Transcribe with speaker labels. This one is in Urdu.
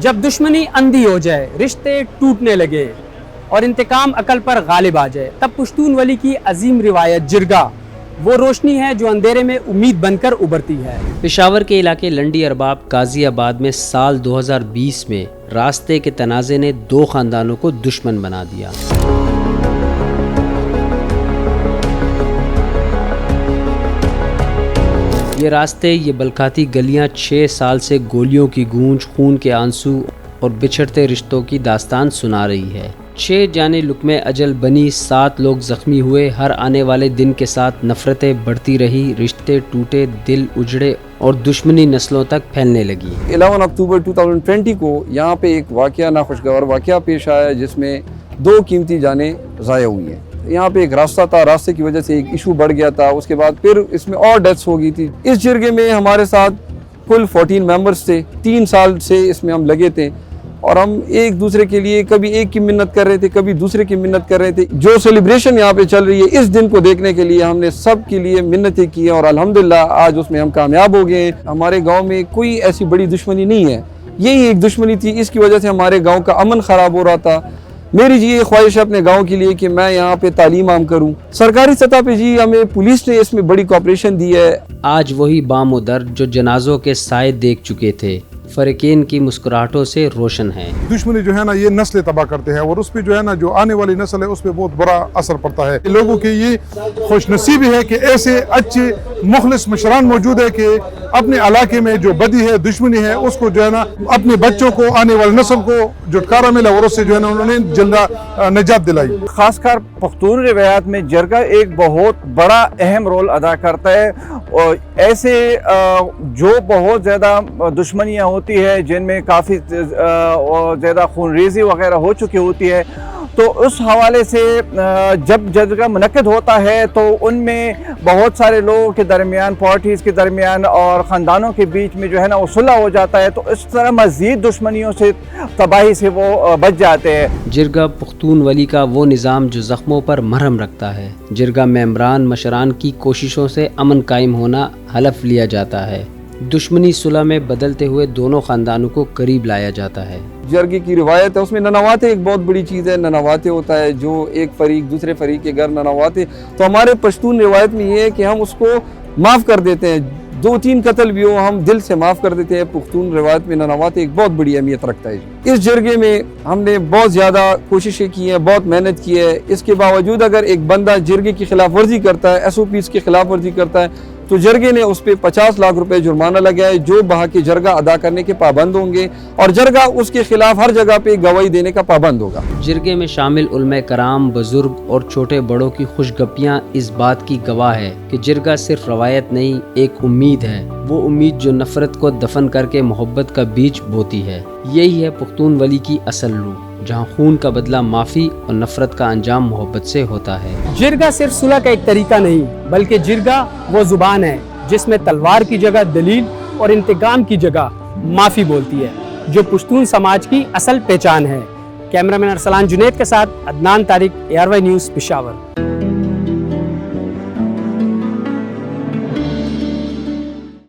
Speaker 1: جب دشمنی اندھی ہو جائے، رشتے ٹوٹنے لگے اور انتقام عقل پر غالب آ جائے، تب پشتون ولی کی عظیم روایت جرگہ وہ روشنی ہے جو اندھیرے میں امید بن کر ابھرتی ہے۔
Speaker 2: پشاور کے علاقے لنڈی ارباب غازی آباد میں سال 2020 میں راستے کے تنازع نے 2 خاندانوں کو دشمن بنا دیا۔ یہ راستے، یہ بلکھاتی گلیاں 6 سال سے گولیوں کی گونج، خون کے آنسو اور بچھڑتے رشتوں کی داستان سنا رہی ہے۔ 6 جانیں لقمے اجل بنی، 7 لوگ زخمی ہوئے، ہر آنے والے دن کے ساتھ نفرتیں بڑھتی رہی، رشتے ٹوٹے، دل اجڑے اور دشمنی نسلوں تک پھیلنے لگی۔
Speaker 3: 11 اکتوبر 2020 کو یہاں پہ ایک واقعہ، ناخوشگوار واقعہ پیش آیا جس میں 2 قیمتی جانیں ضائع ہوئی ہیں۔ یہاں پہ ایک راستہ تھا، راستے کی وجہ سے ایک ایشو بڑھ گیا تھا، اس کے بعد پھر اس میں اور ڈیتھس ہو گئی تھی۔ اس جرگے میں ہمارے ساتھ کل 14 ممبرز تھے، 3 سال سے اس میں ہم لگے تھے اور ہم ایک دوسرے کے لیے کبھی ایک کی منت کر رہے تھے، کبھی دوسرے کی منت کر رہے تھے۔ جو سیلیبریشن یہاں پہ چل رہی ہے اس دن کو دیکھنے کے لیے ہم نے سب کے لیے منتیں کی ہیں اور الحمدللہ آج اس میں ہم کامیاب ہو گئے ہیں۔ ہمارے گاؤں میں کوئی ایسی بڑی دشمنی نہیں ہے، یہی ایک دشمنی تھی، اس کی وجہ سے ہمارے گاؤں کا امن خراب ہو رہا تھا۔ میری یہ خواہش ہے اپنے گاؤں کے لیے کہ میں یہاں پہ تعلیم عام کروں۔ سرکاری سطح پہ ہمیں پولیس نے اس میں بڑی کوآپریشن دی ہے۔
Speaker 2: آج وہی بام و در جو جنازوں کے سائے دیکھ چکے تھے، فریقین کی مسکراہٹوں سے روشن ہے۔
Speaker 4: دشمنی جو ہے نا یہ نسلیں تباہ کرتے ہیں اور اس پہ جو ہے نا جو آنے والی نسل ہے اس پہ بہت برا اثر پڑتا ہے۔ لوگوں کی یہ خوش نصیبی ہے کہ ایسے اچھے مخلص مشران موجود ہے کہ اپنے علاقے میں جو بدی ہے، دشمنی ہے، اس کو جو ہے نا اپنے بچوں کو، آنے والی نسل کو چھٹکارا ملا اور اس سے جو ہے نا انہوں نے جلدہ نجات دلائی۔
Speaker 5: خاص کر پختون روایات میں جرگہ ایک بہت بڑا اہم رول ادا کرتا ہے اور ایسے جو بہت زیادہ دشمنیاں ہوتی ہے جن میں کافی زیادہ خون ریزی وغیرہ ہو چکی ہوتی ہے، تو اس حوالے سے جب جرگہ منعقد ہوتا ہے تو ان میں بہت سارے لوگوں کے درمیان، پارٹیز کے درمیان اور خاندانوں کے بیچ میں جو ہے نا وہ صلح ہو جاتا ہے، تو اس طرح مزید دشمنیوں سے، تباہی سے وہ بچ جاتے ہیں۔
Speaker 2: جرگہ پختون ولی کا وہ نظام جو زخموں پر مرہم رکھتا ہے۔ جرگہ ممبران مشران کی کوششوں سے امن قائم ہونا حلف لیا جاتا ہے۔ دشمنی صلح میں بدلتے ہوئے دونوں خاندانوں کو قریب لایا جاتا ہے۔
Speaker 3: جرگے کی روایت ہے، اس میں ننواتے ایک بہت بڑی چیز ہے۔ ننواتے ہوتا ہے جو ایک فریق دوسرے فریق کے گھر ننواتے، تو ہمارے پشتون روایت میں یہ ہے کہ ہم اس کو معاف کر دیتے ہیں، 2-3 قتل بھی ہو ہم دل سے معاف کر دیتے ہیں۔ پختون روایت میں ننواتے ایک بہت بڑی اہمیت رکھتا ہے۔ اس جرگے میں ہم نے بہت زیادہ کوششیں کی ہیں، بہت محنت کی ہے۔ اس کے باوجود اگر ایک بندہ جرگے کی خلاف ورزی کرتا ہے، SOPs کی خلاف ورزی کرتا ہے، تو جرگے نے اس پہ 50 لاکھ روپے جرمانہ لگایا ہے، جو بہا کے جرگہ ادا کرنے کے پابند ہوں گے اور جرگہ اس کے خلاف ہر جگہ پہ گواہی دینے کا پابند ہوگا۔
Speaker 2: جرگے میں شامل علماء کرام، بزرگ اور چھوٹے بڑوں کی خوش گپیاں اس بات کی گواہ ہے کہ جرگہ صرف روایت نہیں، ایک امید ہے، وہ امید جو نفرت کو دفن کر کے محبت کا بیج بوتی ہے۔ یہی ہے پختون ولی کی اصل روح، جہاں خون کا بدلہ معافی اور نفرت کا انجام محبت سے ہوتا ہے۔
Speaker 1: جرگہ صرف صلح کا ایک طریقہ نہیں، بلکہ جرگہ وہ زبان ہے جس میں تلوار کی جگہ دلیل اور انتقام کی جگہ معافی بولتی ہے، جو پشتون سماج کی اصل پہچان ہے۔ کیمرہ مین ارسلان جنید کے ساتھ عدنان طارق، ARY نیوز، پشاور۔